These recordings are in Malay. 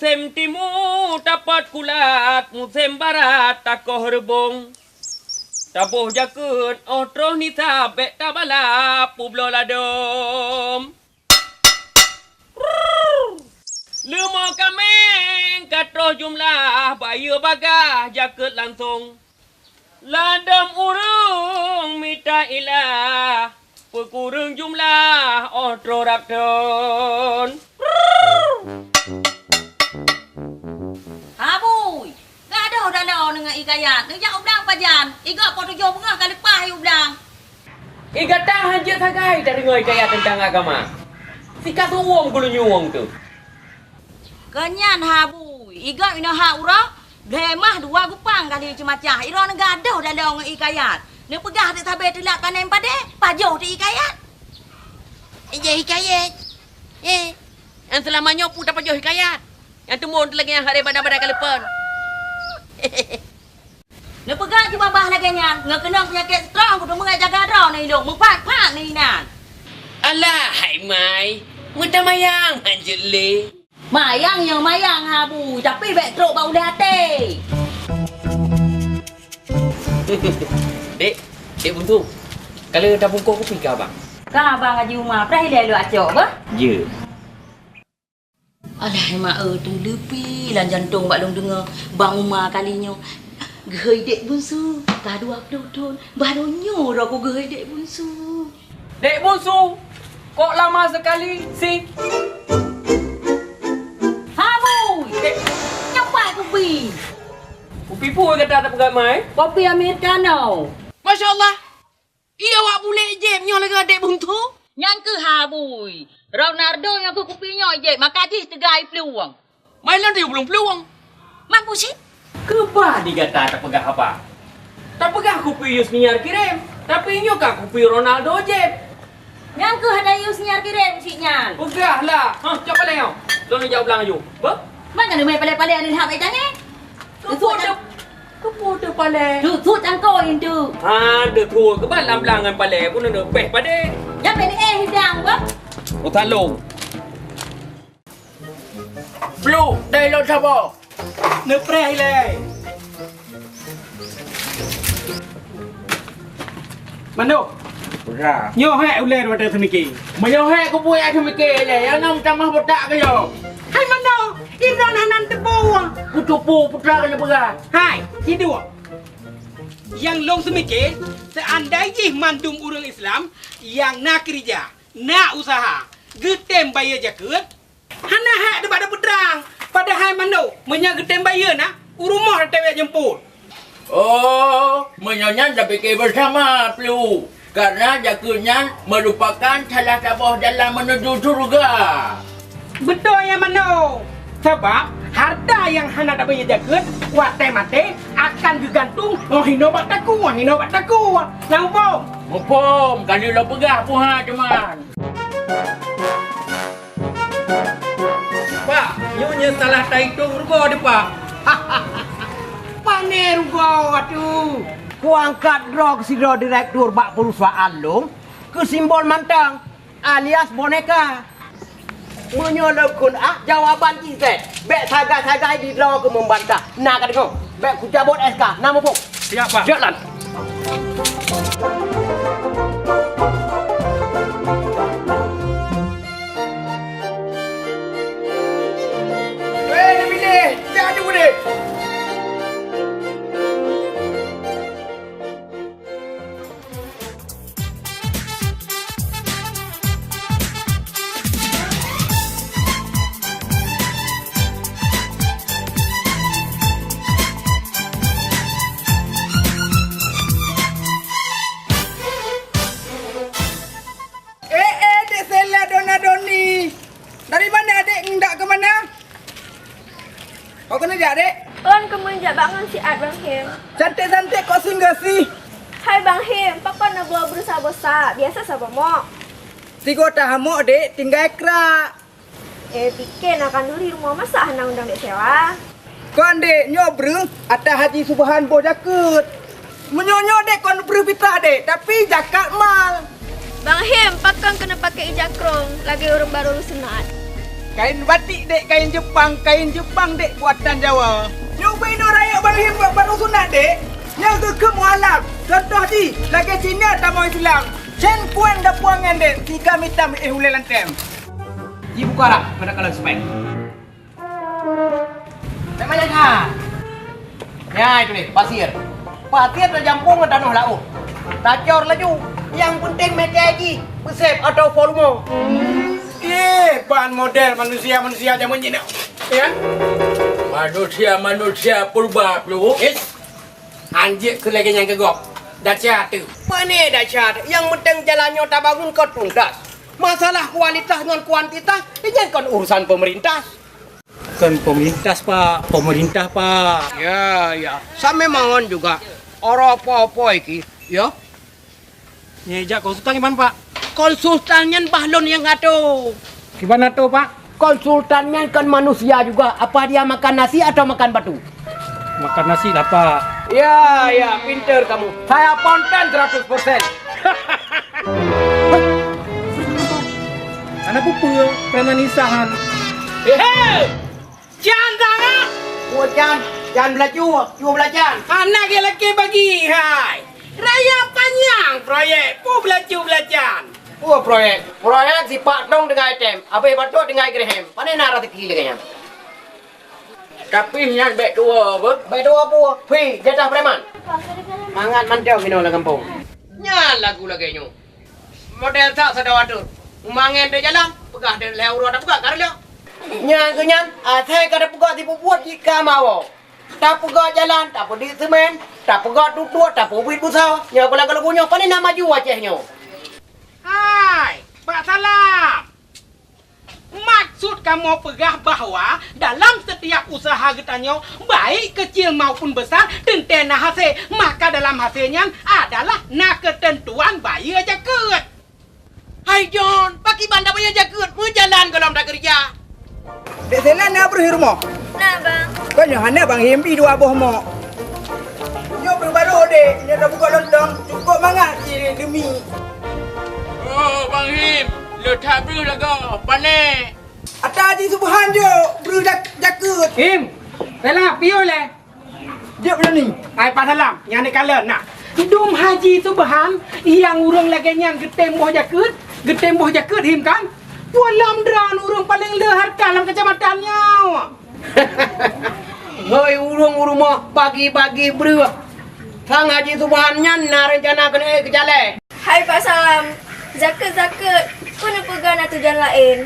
Musim timur dapat kulat, musim barat takoh rebung. Tabuh jakut, otroh ni sabek tabala, publo ladom. Lima kameng, katroh jumlah, bayar bagah, jakut langsung. Ladam urung, minta ilah, pekurung jumlah, otroh rapton. Abui, gaduh dah dengan Igayat. Dia jauh belang pajan. Iga pot tujuh pengah kali pah you belang. Iga tahan je sagai dari ngoi kaya tentang agama. Sika suwong gulu nyuwong tu. Kenyan habui. Iga ina ha ura. Lemah dua gupang kali cemacah. Ira ne gaduh dah dengan Igayat. Ni pegah tak sabar telak panen pade. Pajuh di Igayat. Hikayat. Yang selamanya pun tak pajuh hikayat. Yang tumun tu lagi yang hari badan-badan kalepon. Ni pegah cuma bah lagi nya. Ngekena penyakit strong kudu mengai jaga dah ni dong. Mengpak-pak ni nan. Alah, hai mai. Muda mayang manjut le. Mayang yang mayang habu. Tapi bek truk bau hati. Dek buntu. Kalau dah bungkuk kopi ke abang? Kah abang haji rumah. Pernah hilang lu acok ke? Ya. Alah mak tu lepi lan jantung bak long dengar bang Umar kalinya. Gehoi dek bunsu, ka 20 tahun. Barunya dah aku gehoi dek bunsu. Dek bunsu. Kok lama sekali sih? Habu, dek nyapai kopi. Kopi pun kata tak pegat mai. Kopi Americano. Masya Allah. Ia awak boleh jam nyo lagi adik buntu. Yang ke habui. Ronaldo yang aku kopinya je, makaji tegai peluang. Mai lan dia belum peluang. Mampu sih. Kebah dikata tak pegat apa? Tak pegat kopi Yus Niar kirim. Tapi nyo kak kopi Ronaldo je. Yang ke ada you senyar kirim siknya. Pegah lah. Ha, cak palai kau. Tolong jawab belang aju. Apa? Mana ni mai palai-palai ada hak mai tangan? Kepoda palai. Tu cangkau itu. Ha, de thua ke balam belangan palai pun ada beh pada. Yang ni hidang apa? Oh talong. Blue, đây lo sabo. Nước pre le. Mano, Ra. nyo hai ulen wa temiki. Menyo he ko puai ai thumi ke le. Yang nam tamah botak ke yo. Hai mano, iron hanan tebu. Putupu putra ke pegah. Hai, hidu. Yang long semiki, seandainya mandum urang Islam yang nak kerja, nak usaha, getem bayar jakut, hana hak daripada pedrang. Padahal mano, menya getem bayar na, urumah tewek jemput. Oh, menyonya dah fikir bersama, Pelu. Karena jakutnya merupakan salah satu jalan menuju surga. Betul ya mano. Sebab harta yang hana dak bayar jakut, wate mate akan digantung hino bataku. Lampung. Mumpung, kali lo pegah pun ha cuman. Pak, nyonya salah taitung rugo de pak. Paner gua tu. Ku angkat draw ke sidro direktur bak perusahaan lo ke simbol mantang alias boneka. Menyolokun jawaban kita. Bek sagai-sagai di draw ke membantah. Nak kata kau. Bek ku cabut SK. Nama pun. Siap pak. Jalan. Ni bini, jangan jumpa ni. Dek Sela Dona-Doni. Dari mana adik hendak ke mana? Kau kena jak, Dek? Ơn kemenjak bangun si Ad Bang Him. Cantik-cantik kau singgah sih. Hai Bang Him, papa nak buat berusaha besar. Biasa sama mok. Tiga tahamuk, Dek. Tinggal kerak. Fikir nak kan dulu di rumah masak hendak undang dek sewa. Kau Dek nyobreng atas Haji Subhan Bo Jakut. Menyonyo Dek kau berpitah, Dek. Tapi jakat mal. Bang Him, pakan kena pakai ijakrong. Lagi orang baru lu senat. Kain batik dek, kain Jepang dek buatan Jawa. Nyobain raya Ibrahim buat baru sunat dek. Yang ke mualaf. Contoh di, lagi Cina tamu Islam. Chen kuan dah puangan dek, 3 meter hulai lantem. Ji buka lah, pada kalau sebaik. Memangnya kan? Ya itu nih, pasir. Pasir dah jampung ke tanah laut. Tacor laju. Yang penting meja lagi, besar atau volume. Bahan model manusia zaman ini. Ya? Manusia purba Pelu. Yes. Anjir ke lagi yang kegok. Dahsyat tu. Mana dahsyat? Yang penting jalannya tak bangun kau tuntas. Masalah kualitas dengan kuantitas, ini kan urusan pemerintah. Kan pemerintah Pak. Ya. Sampai mangon juga. Orang apa-apa iki, ya. Nyejak konsultan gimana Pak? Konsultannya bahlon yang ngatur. Gimana tuh Pak? Konsultannya kan manusia juga. Apa dia makan nasi atau makan batu? Makan nasi lah Pak. Ya, pinter kamu. Saya ponten 100%. Anak pupil, karena nisahan. Jangan sangat. Oh, jangan belajar. Anak lelaki bagi, hai. Raya panjang proyek. Belajar. Oh, proyek si Pak Dong dengan item. Apa Pak Dong dengan Graham. Mana nak rezeki lagi? Tapi yang baik tua apa? Baik dua apa? Fee, jatah preman. Mangat mantau kena lah kampung. Nyal lagu lagi nyu. Model tak sedar atur. Mangan dia jalan, pegah dia lewat dah pegah karena. Nyang kenyang, saya kada pegah tipu buat jika mau. Tak pegah jalan, tak pedih semen, tak pegah tutup, tak pedih busau. Nya kalau punya apa ni nak maju wajahnya. Hai, Pak Salam. Maksud kamu pegah bahawa dalam setiap usaha getanya, baik kecil maupun besar, tentena hasil, maka dalam hasilnya adalah nak ketentuan bayar jaket. Hai John, pakai bandar bayar jaket, mau jalan kalau tak kerja. Dek Sela nak pergi rumah? Nah, Bang. Kau jangan nak Bang Himpi dua buah mak. Yo baru dek, dia dah buka lontong, cukup mangat demi. Oh, Bang Him. Letak beri laga. Panik. Atas Haji Subhan je, beri jaket. Im, Salam, piyo le. Dia macam ni. Ai Pak Salam, yang ni kala nak. Dum Haji Subhan yang urang lagi nyan getemboh jaket him kan? Pualam dran urang paling lehar dalam kecamatannya. Hei urung mah pagi-pagi beri. Sang Haji Subhan nyan nak rencana kena ke jalan. Hai Pak Salam. Zakat. Kau nak pegang nak tujuan lain.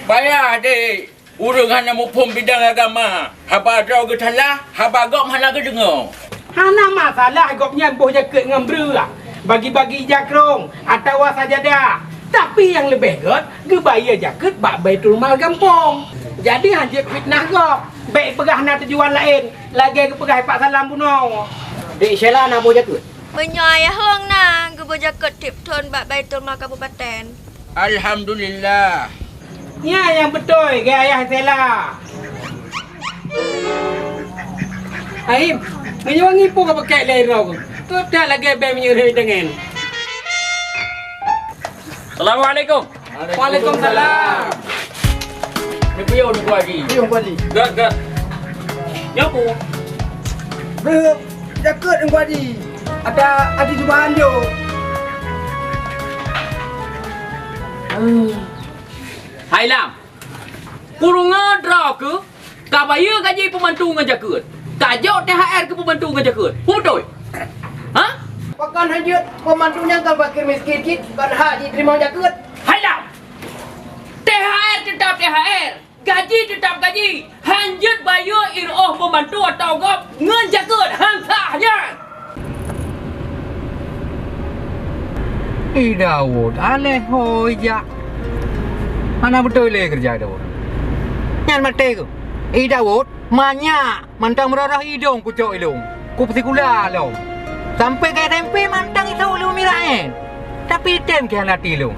Bayar dek. Urang hanya mupum bidang agama. Haba draw ke talah, haba gom hana ke dengar. Hana masalah gopnya boh jaket dengan berulah. Bagi-bagi jakrong atau sajadah. Tapi yang lebih god, gebayar jaket bak Baitul Mal kampung. Jadi hanya fitnah gop. Baik pegah nak tujuan lain. Lagi ke pegah Pak Salam buno. Dek Sheila nak bawa jaket. Menyaya hong na, gebo jaket tipton bak Baitul Mal Kabupaten. Alhamdulillah. Ya yang betul ke ayah Sela. Aim, menyewangi pun kau pakai lerong. Tu dah lagi bel menyuruh dengan. Assalamualaikum. Waalaikumsalam. Ni piyo ni kuaji. Piung kuali. Gak. Nyopu. Beri jaket yang kuali. Ada Haji Subhan je. Hai Lam. Kurung ngedra ke? Tak bayar gaji pembantu dengan jaket. Tak jauh THR ke pembantu dengan jaket. Betul? Ha? Pakan hajut pemantunya kan fakir miskin kit. Kan Haji terima jaket. Hai Lam. THR tetap THR. Gaji tetap gaji. Hanjut bayar iroh pembantu atau gop ngan jaket hang sahnya. Dawud, aleh hoi jak. Mana betul le kerja Dawud? Nyan mate ke? Dawud, manya mantang merarah hidung kucok ilung. Ku psikula long. Sampai ke tempe mantang itu lu miraen. Tapi tem ke hati lu.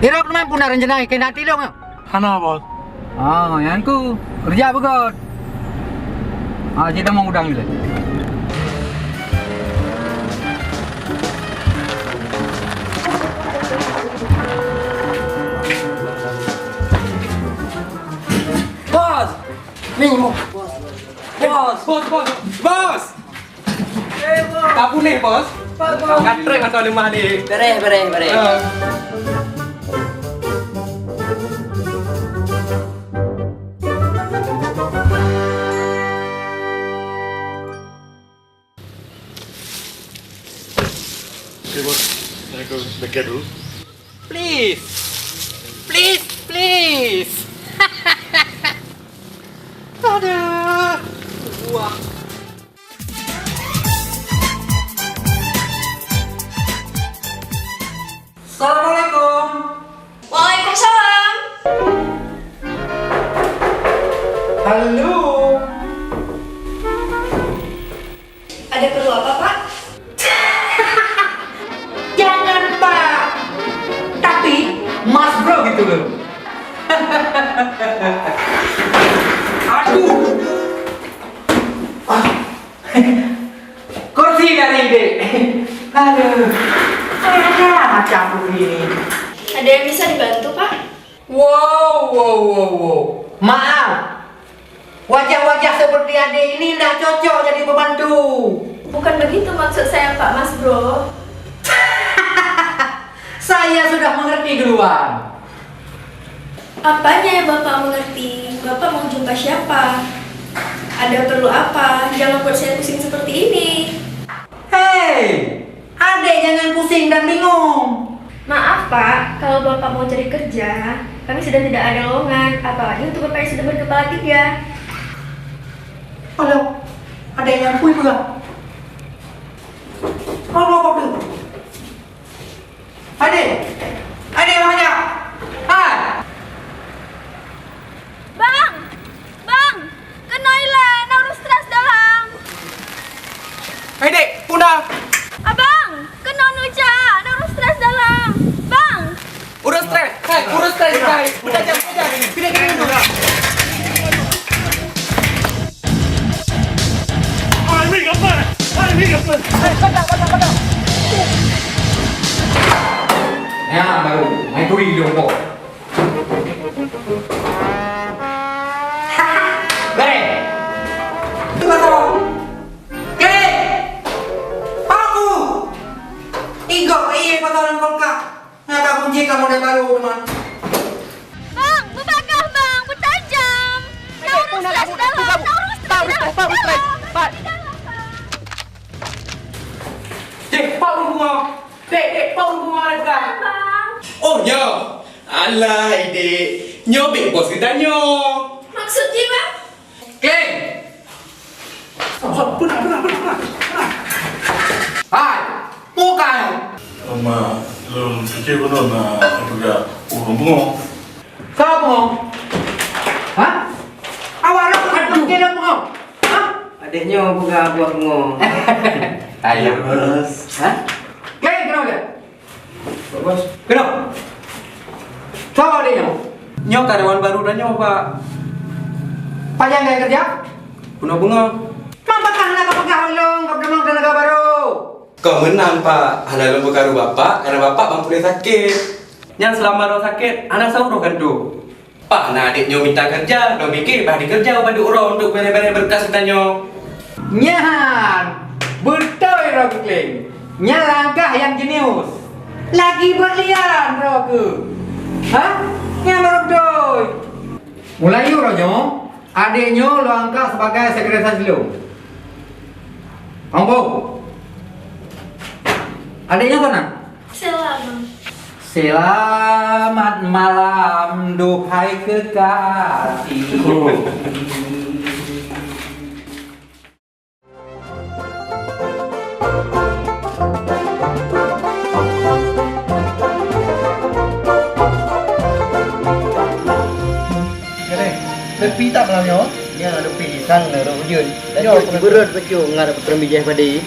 Hirap teman pun rencana ke hati lu. Hana bos. Yang ku kerja begot. Kita mau udang le. Ni mo. Bos. Bos. Tak boleh bos. Katrik atau lemah ni. Beres. Okay, bos. Saya ke bengkel dulu. Please. Aduh. Wah. Assalamualaikum. Waalaikumsalam. Halo. Ada perlu apa, Pak? Jangan Pak. Tapi Mas Bro gitu loh. Aduh. Kursi dari Dek. Aduh. Ada macam begini. Ada yang bisa dibantu, Pak? Wow. Maaf. Wajah-wajah seperti adik ini tidak cocok jadi pembantu. Bukan begitu maksud saya, Pak Mas Bro. Saya sudah mengerti duluan. Apanya yang Bapak mengerti? Bapak mau jumpa siapa? Ada perlu apa? Jangan buat saya pusing seperti ini. Hei, adik jangan pusing dan bingung. Maaf, Pak. Kalau Bapak mau cari kerja, kami sudah tidak ada lowongan. Apalagi untuk Bapak yang sudah berkepala 3. Halo, ada yang pui juga. Apa tu? Adik mana? Hai. Bang, kenoilah, naurus stres dalam. Hei dek, punah. Abang, kena nuja, naurus stres dalam. Bang, Urus stres. Hai, urus stres. Hai, udah jam. Pindah ke dulu. Ya, baru. Main tui dong kok. Bere. Tunggu tolong. Kene. Aku. Inggok iye patalan kolkak. Ngaka kunci kamu udah baru teman. Bang, berbakar bang, bertajam. Naurus stres dalam, naurus stres dalam. Dek, Pak Bunga. Dek, Pak Bunga ada. Oh, nyo. Alah, ide. Nyo big bos kita nyo. Maksudnya bang? Kleng. Punah. Hai. Muka. Ama, belum fikir benar nak juga urung bunga. Siapa? Hah? Awak nak pergi nak bunga? Hah? Adiknya buka buah bunga. Ayo. Bos. Hah? Kleng, kenapa dia? Bos. Kenapa? Siapa dia? Nyo karyawan baru dan nyo, Pak. Panjang gaya kerja? Bunga-bunga. Mampakah nak pegawai long kau demang tenaga baru? Kau menang, Pak. Anak lu berkaru bapak karena bapak bang boleh sakit. Yang selama lo sakit, anak sauruh kan tu. Pak, anak adik nyo minta kerja, lo mikir bahdi kerja pada orang untuk benar-benar berkas tanya. Nyahan. Betul Rogu Kleng. Nya langkah yang jenius. Lagi berlian Rogu. Hah? Nya betul. Mulai yuk Rojo. Adiknya lo angkat sebagai sekretaris lo. Ambo. Adiknya mana? Selamat. Selamat malam, duhai kekasihku. Tepi tak malamnya? Ya, tepi sang nak hujan. Ya, berat betul ngarap perembijah padi.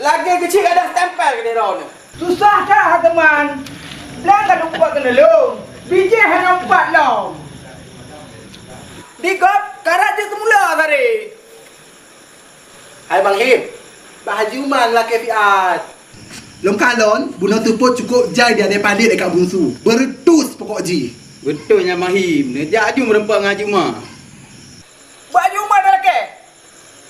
Lagi kecil ada stamp ke dia ni? Susah dah teman. Belang kan buat kena long. Biji hanya 4 long. Dikot, karat je semula tadi. Hai Bang Him. Baju man lah kefiat. Long kalon, bunuh tu pun cukup jai dia palit dekat bungsu. Bertus pokok ji. Betulnya Mahim. Ni jaju merempak ngaji mah. Baju man dah ke?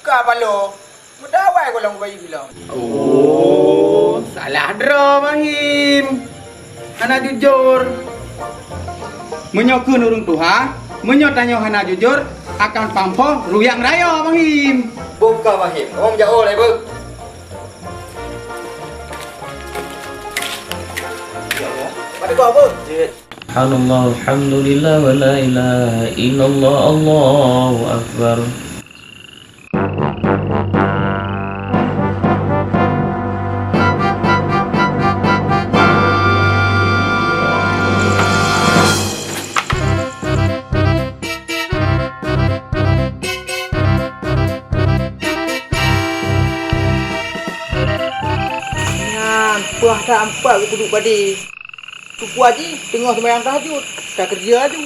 Ka balo. Mudawai ko lang bayi bilang. Oh, salah draw Mahim. Hana jujur. Menyokun urung tuha, menyotanya hana jujur akan pampo ruyang raya Mahim. Buka Mahim. Orang jauh lah ibu. Pada kau apa? Subhanallah, alhamdulillah, wa la ilaha illallah, Allahu akbar. Puah tak empat ke duduk padi. Tupu Haji tengah sembahyang tahajud. Tak kerja tu.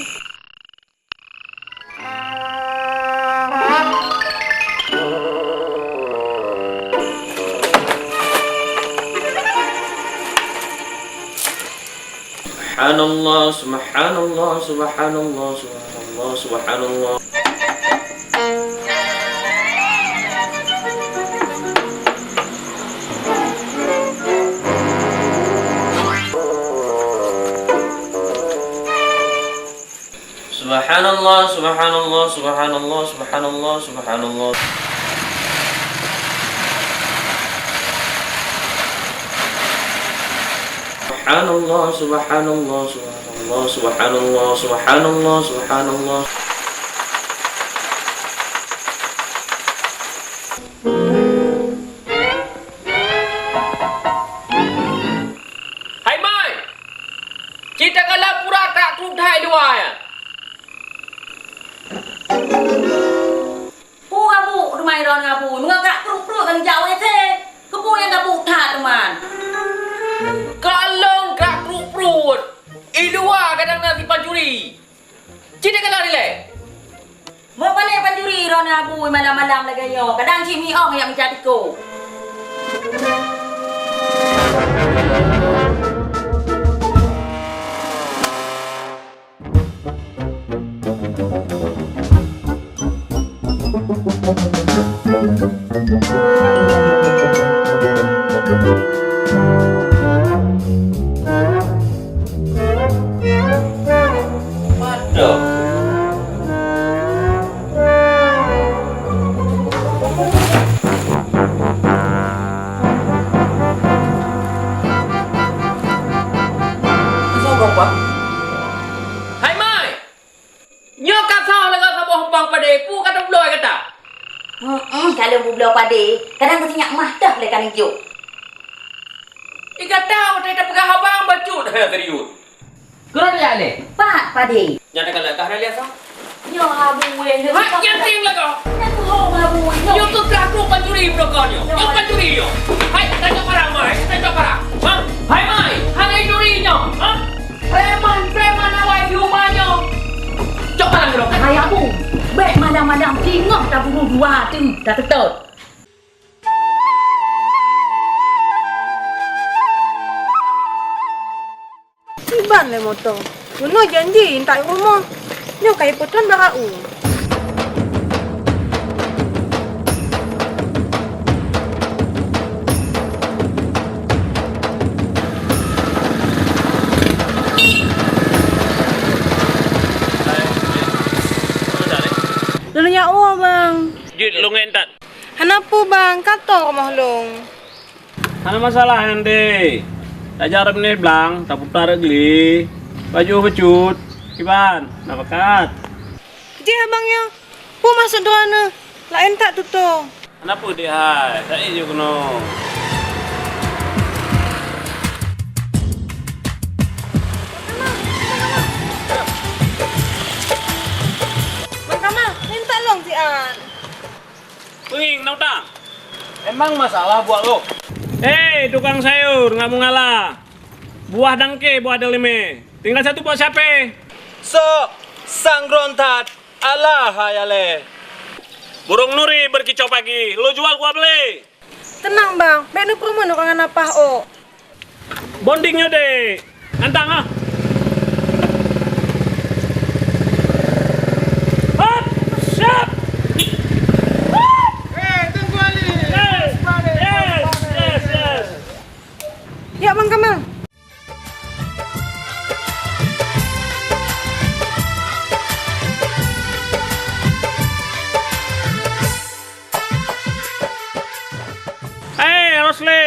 Subhanallah, subhanallah, subhanallah, subhanallah, subhanallah. Subhanallah, subhanallah, subhanallah, subhanallah, subhanallah. Subhanallah, subhanallah, subhanallah, subhanallah, subhanallah, subhanallah. Hai Mai. Kita kalau pura tak tudai dua ya. Kamu rumah iron ngapu, mengagak perut kan jauh je. Kepu yang kamu tak teman. Kalau gak perut. Ilua kadang nasi pancuri. Cita kalau ni le. Mau pandai pancuri iron ngapu malam-malam lagi yo. Kadang cimi ong yang mencari ko. Hai Mai. Nyo kata lega sabuh hempang pada pu kata beloi kata. Kalau bubulau pade, kadang kesinyak mah dah le kan hijau. Ika tahu tak pegang abang bacut dah serius. Kurang dia le. Pak pade. Nyata kalau kah dia lihat. Nyo habu we. Hak nyating laga. Aku ho habu. Nyo tu kaku pancuri prokonyo. Nyo pancuri yo. Hai tanya parang Mai, tanya parang. Ha? Hai Mai, hang curi nyo. Ha? Preman awak di rumahnya. Cok parang gerak. Hai abu. Baik malam-malam tinggal tak bunuh dua tu. Tak tetap. Iban le motor. Guna janji tak rumah. Nyo kai potron barau. Dulunya bang. Jut longen tak? Hanapu bang, kato rumah long. Ada masalah nanti. Tak jarang ni belang, tak putar geli. Baju becut. Iban, nak pakat. Dia abangnya. Pu masuk doana. Lain tak tutup. Kenapa dia hai? Tak je kena. Mama, minta long si An. Penging, nak tak? Emang masalah buat lo? Hei, tukang sayur, nggak mau ngalah. Buah dangke, buah delime. Tinggal satu buat siapa? So, sang rontat, alah hayale. Burung nuri berkicau pagi, lo jual gua beli. Tenang bang, benu promo orang apa oh. Bondingnya deh, antang ah. Hop, siap. Tunggu Ali. Yes. Ya bang Kamal. Hey, Rosli,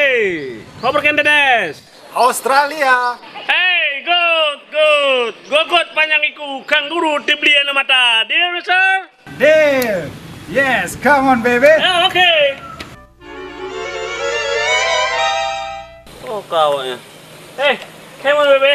kau berkendedes. Australia. Hey, good, panjang iku, kanguru dibeli na mata. Deal, sir? Deal. Yes, come on, baby. Yeah, okay. Oh, kawanya. Hey, come on, baby.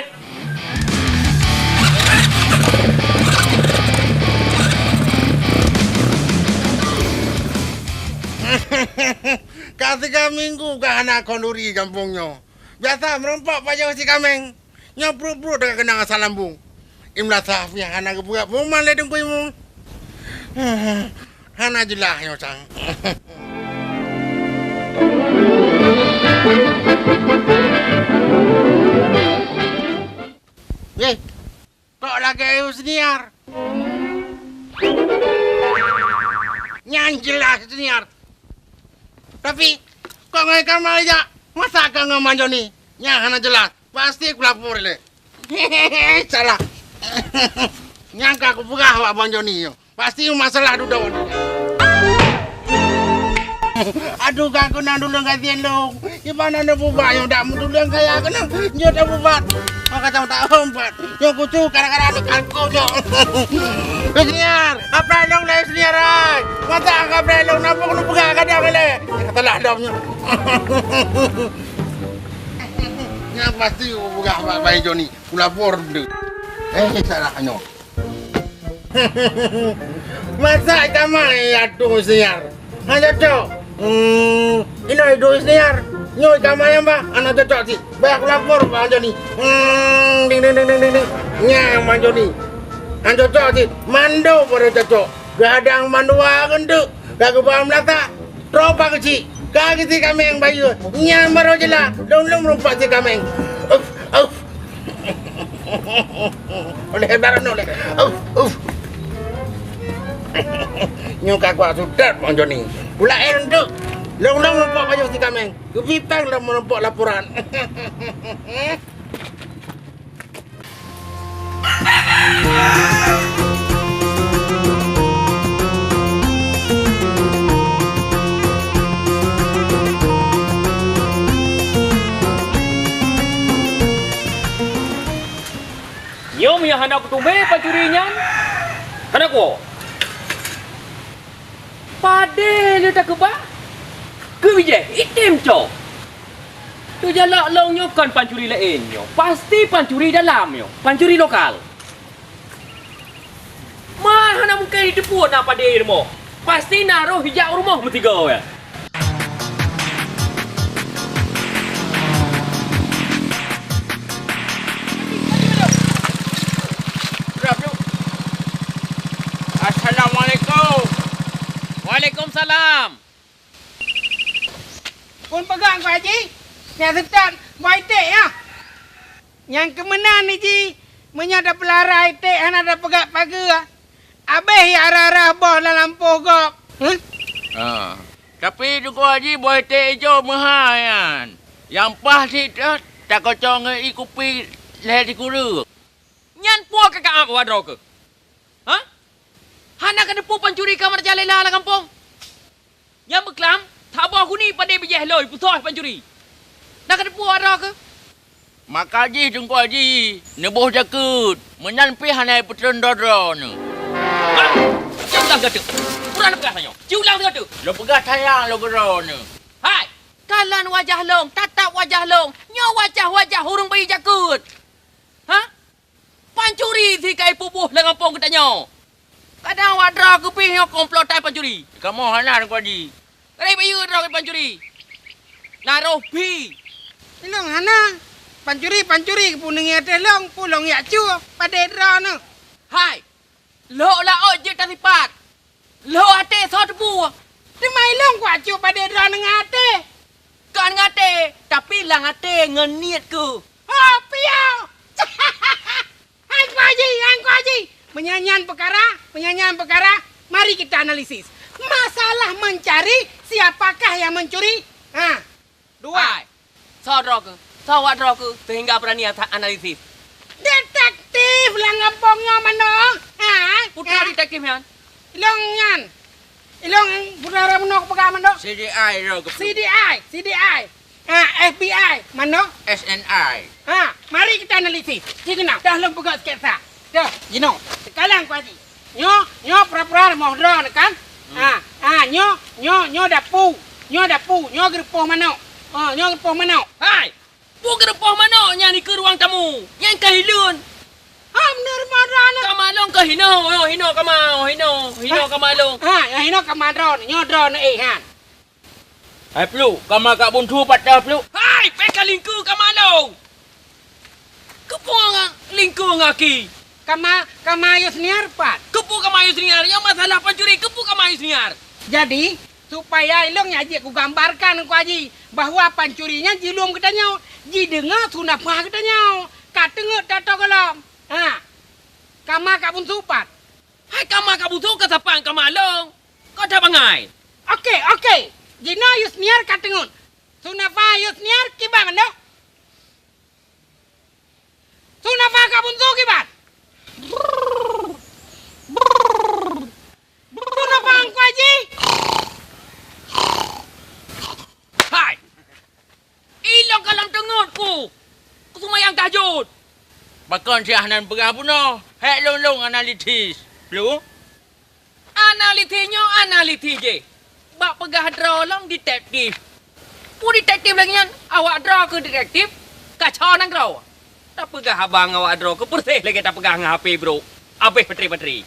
Ketiga minggu ke anak konduri kampungnya. Biasa merompak pajak si kameng. Nyapruk-pruk dengan kenang asal lambung. Imlah sahafnya anak kebuka pun malah dengkuimu. Hana jelah nyosang. Kok lagi ayo senior? Nyanjilah senior. Tapi, kok ngai kamar aja? Masa kau ngemanjo nih? Hana jelas. Pasti aku lapor le. Hehehe, salah. Nyangka aku buka awak banjo nih. Pasti masalah duduk. Aduh, aku nang dulu ngasihin lo. Gimana nak buat yang tak mau dulu yang kaya aku nang. Nyo tak buat. Maka tak empat. Yang kucu kadang-kadang ada kalku nyo. Senior, apa yang lain senior ay? Masa angka berelong nampak nak buka kadang le. Katalah domnya. Yang pasti aku buka awak banjo nih. Aku lapor dulu. Salahnya. Masa kamar ya tu senior. Hanya cok. Ini itu senior. Nyoy kamar yang bah. Anak cocok sih. Baik aku lapor banjo nih. Ding. Nyang banjo nih. Anak cocok sih. Mando pada cocok. Gadang mandua genduk. Kagak paham lata. Tropa kecil. Kagak si kameng bayu. Nyang baru je lah. Long rumpak si kameng. Oleh baru oleh. Nyuka kuat sudah Bang Joni. Pula untuk long nampak baju si kameng. Kepipang lah menampak laporan. Yo punya hendak tumbe pacurinya. Hendak ko. Pade le tak keba. Ke bijak itim cok. Tu jalak longnya kan pancuri lainnya. Pasti pancuri dalamnya. Pancuri lokal. Mah hendak mungkin di depan nak pade rumah. Pasti naruh hijau rumah mesti kau ya. Assalamualaikum. Waalaikumsalam. Pun pegang kau Haji. Yang sedap baik tek ya. Yang kemenang ni Ji. Menyada pelarai tek han ada pegat pagar. Abeh ya arah-arah boh dalam pogok. Tapi tu kau haji boleh teh hijau mahayan. Yang pasti tak kocong ikupi leher di kuru. Nyan puak kakak apa wadro ke? Hah? Hana kena pu pancuri kamar jalan lah kampung. Yang berkelam, tak bawa aku ni pada bijah loi putus pancuri. Nak kena pu wadro ke? Maka haji tu kau haji. Nebuh jakut. Menyanpi hanai putron dodro ni. Hah? Ciulang kata. Kurang nak pegas tanya. Ciulang kata. Lo pegas sayang lo gero ni. Hai. Kalan wajah long, tatap wajah long. Nyo wajah-wajah hurung bayi jakut. Hah? Pancuri si kai pupuh le kampung kita nyo. Kadang wadra ke pih nyo komplotan pancuri. Kamu hanan kau haji. Kadang bayu wadra ke pancuri. Naruh pi. Ilong hana. Pancuri pun nengi ate long pulong ya cu pada dra nu. Hai. Lo la oj je tasipat. Lo ate so tebu. Demai long kwa cu pada dra neng ate. Kan ngate, tapi lang ate ngeniat ke. Ha piau. Hang kwaji. Menyanyian perkara. Mari kita analisis. Masalah mencari siapakah yang mencuri? Ha. 2. Hai. So wat ke sehingga berani analisis. Detektif lang kampungnya mana? Ha? Putra detektif yan. Ilong yan. Ilong putara mana pegang mana? CDI ro ke. CDI. FBI mana? SNI. Mari kita analisis. Jina dah long pegang sketsa. Dah, jino. Sekarang ku haji. Nyo pura-pura mau drone kan? Nyo dapu. Nyo gerupoh mana? Nyo gerupoh mana? Hai. Pu gerupoh mana nya ni ke ruang tamu. Yang kahilun. Benar marana. Kamalong ke hino kamalong. Hino kamadron. Nyo drone han. Hai pelu, kama kak buntu patah pelu. Hai, peka lingku kamalong. Kepong lingku ngaki. Kama yus niar pat. Kepu kamayus niar. Yang masalah pencuri kepu kamayus niar. Jadi, supaya ilong aji aku gambarkan ku haji bahwa pancurinya jilum katanya. Ji dengar sunah pah katanya. Katengut tato kolom. Kama kak pun supat. Hai kama kak butuh ke sapang kamalong. Kau dah bangai. Okey. Jina yus niar katengut. Sunah pah yus niar kibat mana? Sunah pah kak pun kibat. Sunah pah ku haji. Hai. Ilong kalam tengutku. Kusumayang tahajud. Bakon si Ahnan perah puno. Hek long analitis. Pelu. Analiti je. Bak pegah draw long detektif. Pu detektif lagi yan. Awak draw ke detektif. Kacau nang draw. Tak pegah abang awak draw ke persih lagi tak pegah ngah HP bro. Habis petri.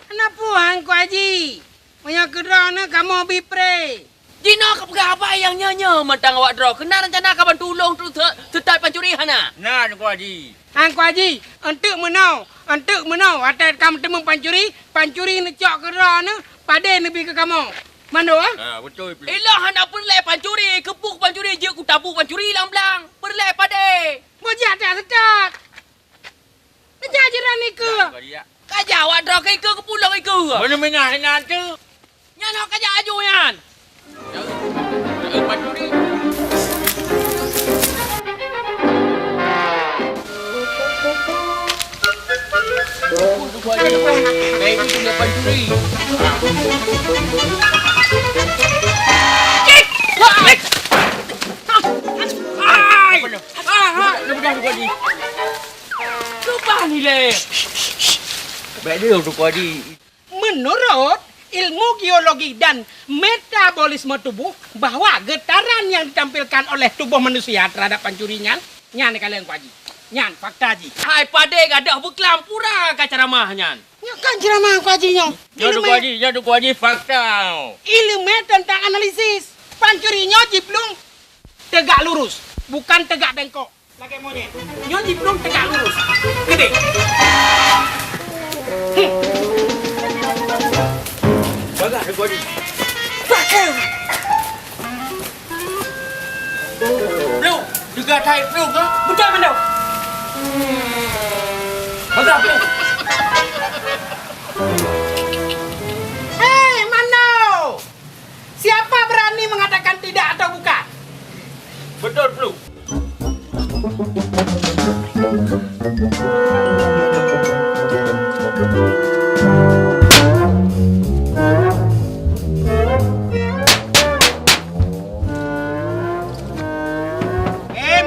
Kenapa hang ku haji? Punya kedra na kamu bipre. Jina ke pegah apa yang nyanyi mentang awak draw. Kena rencana kapan tolong tu setai pencuri hana. Nan ku haji. Hang ku haji, untuk menau. Atas kamu temu pancuri ni cok kedra na pada lebih ke kamu. Mana Betul pelu. Elah hana perlai pancuri. Kepuk pancuri je ku tabu pancuri lang-lang. Perlai pade. Mojak tak sedap. Mejak jiran ni ke? Kajak awak draw ke ke pulang ke. Mana minah hinan tu? Yang nak kajak aju yan. Pancuri. Tu aja lepas. Baik itu dia pancuri. Lupa ni le. Baik dia tu haji. Menurut ilmu geologi dan metabolisme tubuh bahwa getaran yang ditampilkan oleh tubuh manusia terhadap pancurinya nyan kalian ku haji. Nyan fakta haji. Hai pade gadah beklam pura ka ceramahnya. Nya kan ceramah ku haji nyong. Ya tu haji fakta. Ilmu tentang analisis. Pancurinya jiplung tegak lurus, bukan tegak bengkok. Lagi monyet. Nyo jiplung tegak lurus. Gede. Bagak tu haji. Pakai. Pelu, juga thai pelu ke? Betul betul. Bagak pelu. Hei, Mano! Siapa berani mengatakan tidak atau bukan? Betul pelu.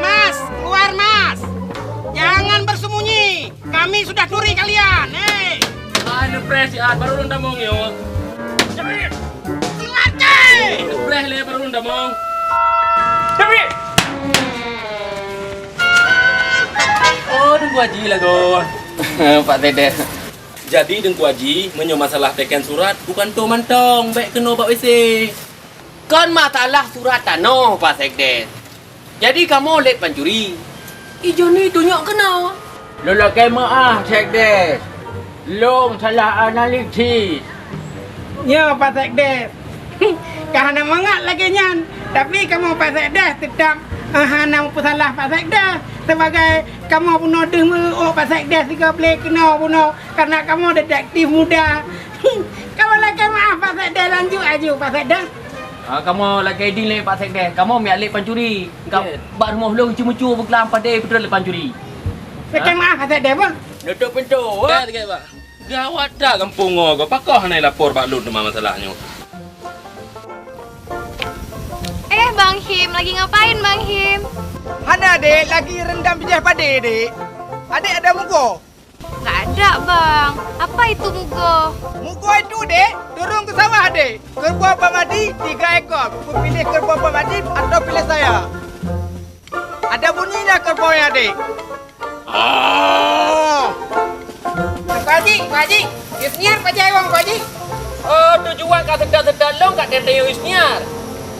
Mas, keluar mas. Jangan bersembunyi. Kami sudah curi kalian. Press ya, baru ronda mong yo. Silakan. Press le baru ronda mong. Tapi. Oh, Dengku Haji lah go. Pak Dede. Jadi Dengku Haji menyo masalah teken surat bukan to mantong, baik kena bak WC. Kan masalah surat tanah Pak Sekdes. Jadi kamu lek pencuri. Ijo ni tunjuk kena. Lola kemaah Sekdes. Long salah analisis. Ya Pak Sekdes. Kahana mangat lagi nyan. Tapi kamu Pak Sekdes tetap hana salah Pak Sekdes. Sebagai kamu puno deng Pak Sekdes juga boleh kena puno karena kamu detektif muda. Kamu lagi maaf Pak Sekdes lanjut aja Pak Sekdes. Kamu lagi idin lek Pak Sekdes. Kamu miak lek pencuri. Kau bak rumah long cuma-cuma berkelam pada betul lek pencuri. Sekian maaf Pak Sekdes pun. Nutup pintu. Dekat Pak. Gawat dah kampung kau. Pakah nak lapor Pak Lut rumah masalahnya. Bang Him, lagi ngapain Bang Him? Hana dek lagi rendam bijah pade dek. Adik ada muka? Nggak ada bang. Apa itu mugo? Muka itu dek turun ke sawah dek. Kerbau Abang Madi 3 ekor. Kau pilih kerbau Abang Madi atau pilih saya? Ada bunyinya kerbaunya dek. Pak Haji, Isniar Pak Haji Pak Haji. Oh, tujuan kau sedar-sedar long kat dendeng Isniar.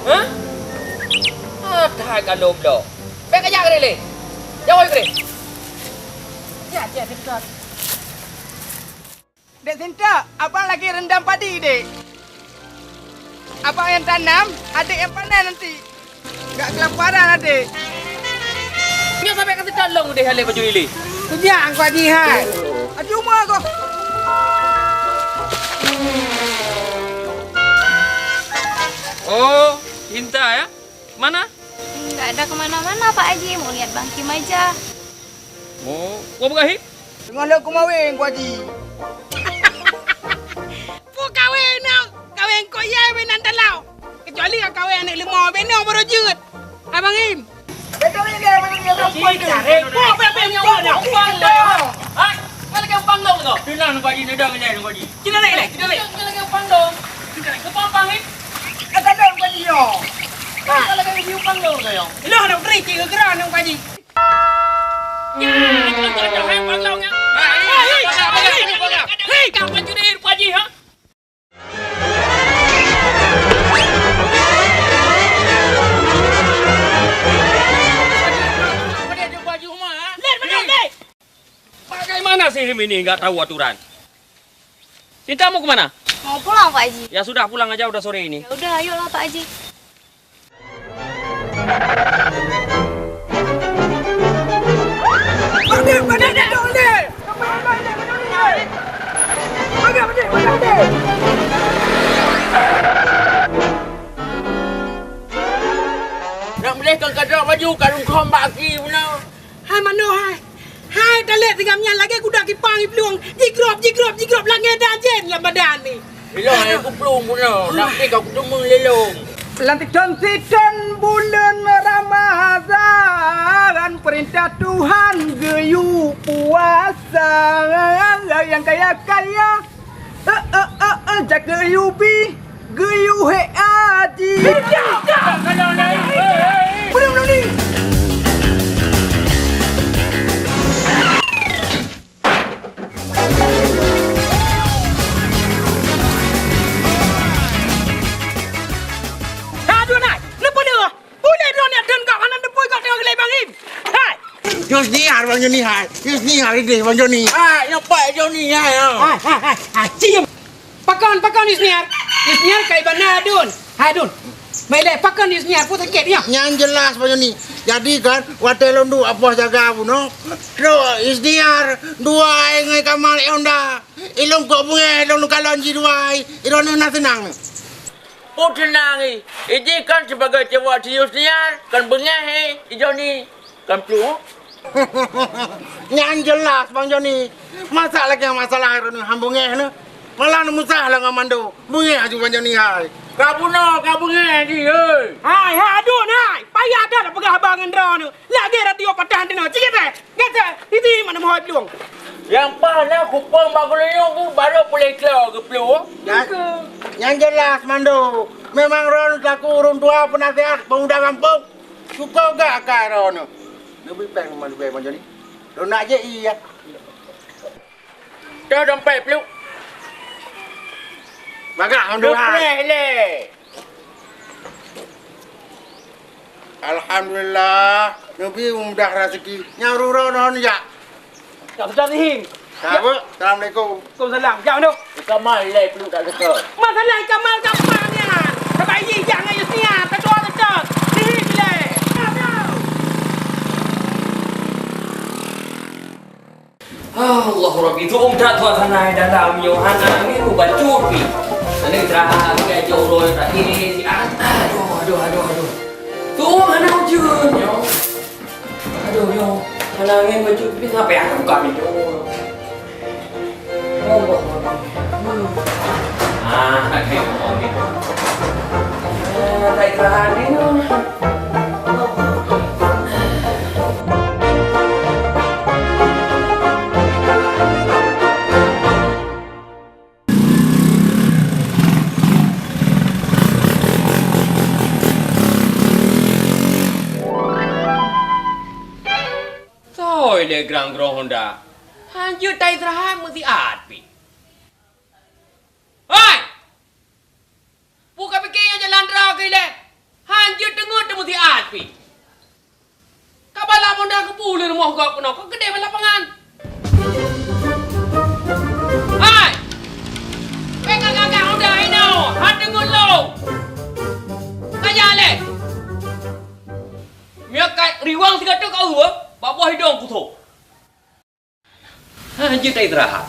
Hah? Dah kalau blok. Baik aja kere le. Jauh kere. Ya, Sinta. Dek Sinta, abang lagi rendam padi dek. Abang yang tanam, adik yang panen nanti. Enggak kelaparan adik. Ni sampai kasi tolong deh hale baju ini. Sejak Pak Haji hai. Aduh mah kau. Oh, Sinta ya? Mana? Nggak ada kemana-mana Pak Haji. Mau lihat Bang Kim aja. Oh, kau bergahi? Tengah lo kumawin Pak Haji. Pu kawin nak. Kawin kau ya benan dalau. Kecuali kawin anak 5 benar baru jut. Abang Im. Betul ni dia macam dia perempuan tu. Pu bebek kau nak. Hai, kau lagi pangdong tu. Tulang Pak Haji, nedang ni Pak Haji. Kita naik. Kau lagi pangdong. Kau pang ni? Ada Pak Haji yo. Kau lagi review pangdong tu yo. Loh nak beri tiga geran Pak Haji. Ya, kau hai pangdongnya. Hei, kau pencuri Pak Haji ha? Bagaimana sih ini nggak tahu aturan? Sinta mau kemana? Mau pulang Pak Haji. Ya sudah pulang aja udah sore ini. Ya udah ayolah Pak Haji. Nak melihkan kadang baju karung kom bagi benar. Hai mano hai. Hai dalet tinggalnya lagi kuda kipang iplung. Jigrop langit dajen lah badan ni. Elong aku pelung benar. Nak pergi kau ketemu lelong. Lantik dan bulan Ramadan perintah Tuhan geyu puasa yang kaya jaga yubi geyu he aji. Kalau naik. Belum ni. Yus ni har Bang Joni hai. Yus ni hari deh Bang Joni. Nampak Joni hai. Cium. Pakan Isniar. Isniar kai bana Dun. Hai Dun. Baiklah pakan Isniar pun sakit ya. Yang jelas Bang Joni. Jadi kan watelon du apa jaga aku no. Ro Isniar dua ngai kamal onda. Ilong kok bunga ilong kalon ji dua. Ilong na senang. Oh tenang ni. Ini kan sebagai cewek Yusniar kan bengah Joni. Kan peluk. Yang jelas Bang Joni. Masalah ni hambungnya ni. Malah nak musah lah ngamando. Bunga aja Bang Joni hai. Kau bengah ni. Hai Dun hai. Payah dah nak pegah abang Endra ni. Lagi radio patah ni no. Cikit eh. Kata itu mana mau pelung. Yang panas kupang bagulnya tu baru boleh keluar ke peluk. Yang jelas Mando. Memang Ron laku urun tua penasihat pemuda kampung. Suka gak kak Ron? Lebih peng Mando Bang Joni. Ron nak je iya. Dah dompet peluk. Bagak Mando hai. Le. Alhamdulillah. Nabi mudah rezeki. Nyaruron ya. Tak sedar ni. Apa? Assalamualaikum. Waalaikumsalam. Jauh duk. Kamal lai perlu tak suka. Masalah Kamal gampangnya. Sebab ini jangan yusnya. Tak doa tak. Ni le. Allah Rabbi tu tak tuan sana dalam Yohana ni ku bacut ni. Ani terah ke jauh tak ini si aduh. Tu mana ujun yo. Aduh yo. Mana ngin bacut ni sampai aku buka ni yo. Okay. Tak terah ni no. Le grang Honda. Hanjut tai terahan mesti pi. Hoi! Buka fikirnya jalan rau ke le. Hanjut dengut tu mesti pi. Kabala Honda ke pula rumah kau kena. Kau gede lapangan. Hoi! Pegang kakak Honda ini. Han dengut lo. Kaya le. Miak kai riwang tiga tu kau hua. Bapak hidung kutu. Hanjut tak istirahat.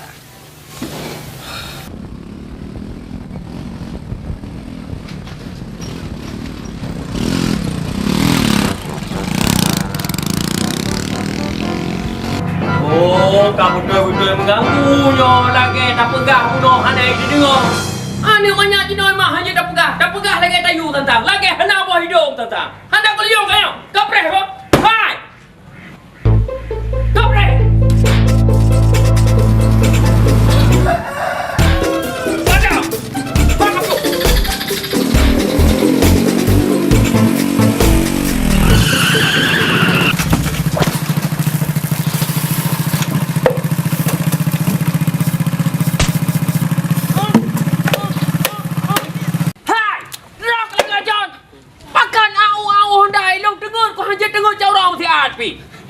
Oh, kamu betul-betul mengganggunya lagi. Tak pegah bunuh anak itu dengar. Anak banyak jenis mah hanya tak pegah lagi tayu tentang. Lagi hendak buah hidung tentang. Hendak keliung kayu. Kapreh apa? Hai! Kapreh!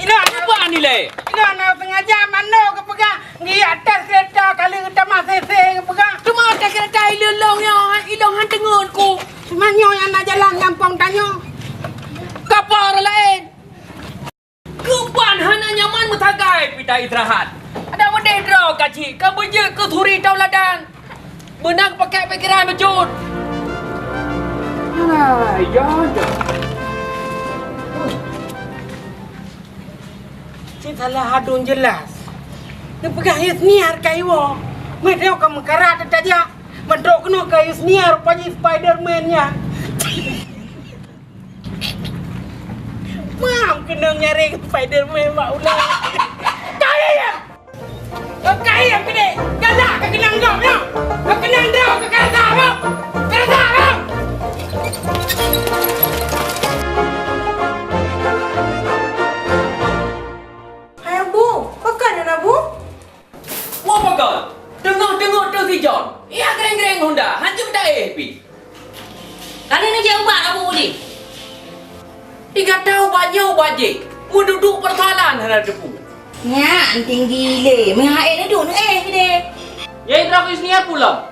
Ini apa ni le? Ini nak tengah jam mana ke pegang? Di atas kereta kali kita masih ke pegang. Cuma atas kereta ilong ya, ilong han dengar ku. Semanyo yang nak jalan gampang tanya. Kapar lain. Kuban hana nyaman mutagai pita istirahat. Ada medeh draw kaci, kabeje ke thuri tauladan. Benang pakai pikiran bejut. Ya. Salah hadun jelas. Dia pegang niar kayu. Mereka kamu karat saja. Mentok kena kayu niar rupanya Spiderman-nya. Mam kena nyari Spiderman mak ulang. Kaya ya. Kaya gede. Galak ke kenang kau ya. Kau kenang kau ke kereta apa? Kereta apa? Tengok tu si John. Ia gereng-gereng Honda. Hancur dah pi. Kali ni je ubat abu ni. Tiga tahu baju bajik. Mu duduk persoalan hana depu. Ya, anting gile. Mehai ni duduk gede. Ya indra ku isniar pulang.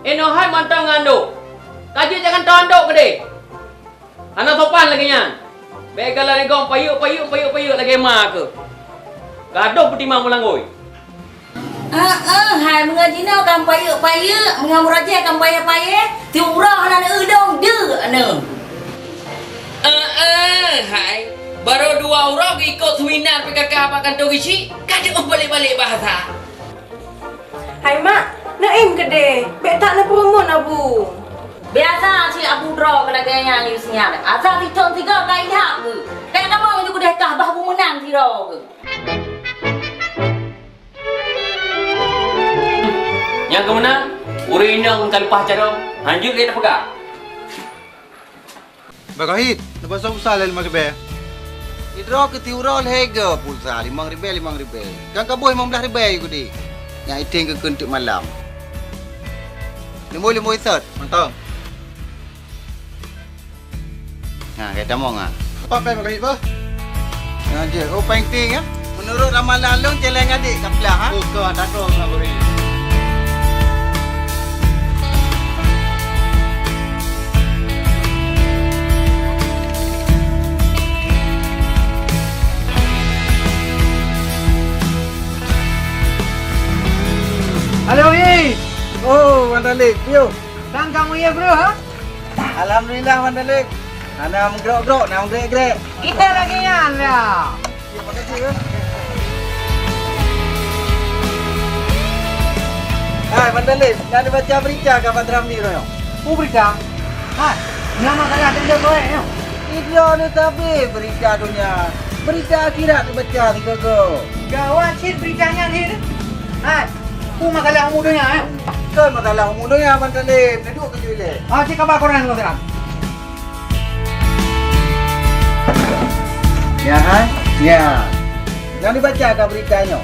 Eno hai mantang nganduk. Kaji jangan tanduk gede. Hana sopan lagi nyan. Begala ni gong payuk lagi mak ke. Gaduh petima mulangoi. Hai mengaji nak kan payuk mengamur aja kan payah tiurah nak udang de ane. Hai baru 2 orang ikut seminar PKK apa kantor isi kada balik-balik bahasa. Hai mak, naim gede. Bek tak nak promo abu. Biasa si abu draw kalau gaya ni senyap. Asal si ton 3 kali dah ke. Kayak kamu juga dah kah bah menang si draw ke. Yang kemenang, urinang kalipah cara, hanjur dia tak pegang. Bagahit, lepas tu usah lah 5,000. Idro ke tiurol hega pulsa 5,000. Kan kabuh 15,000 aku di. Yang iting ke kentuk malam. Limoi isat, mantap. Ha, kata mong ah. Apa pen kau apa? Yang je, oh penting ya. Menurut ramalan long celeng adik kat belah ha. Kau tak tahu nak beri. Halo, Yi. Oh, Mandalik, yo. Tang kamu ya, bro, ha? Alhamdulillah Mandalik. Ana menggerok-gerok, nak menggerek-gerek. Kita lagi ya, lah. Terima kasih ya. Hai Mandalik, nak baca berita ke Abang Ramli royo? Berita. Hai, nama saya ada boleh ya. Dia ni tapi berita dunia. Berita akhirat dibaca ni kau. Gawat sih beritanya ni. Hai, ku makalah umurnya ya. Kan masalah umurnya Mandalik. Duduk ke sini. Ah, cik kabar koran kau sekarang. Ya, hai. Ya. Jangan dibaca ke beritanya.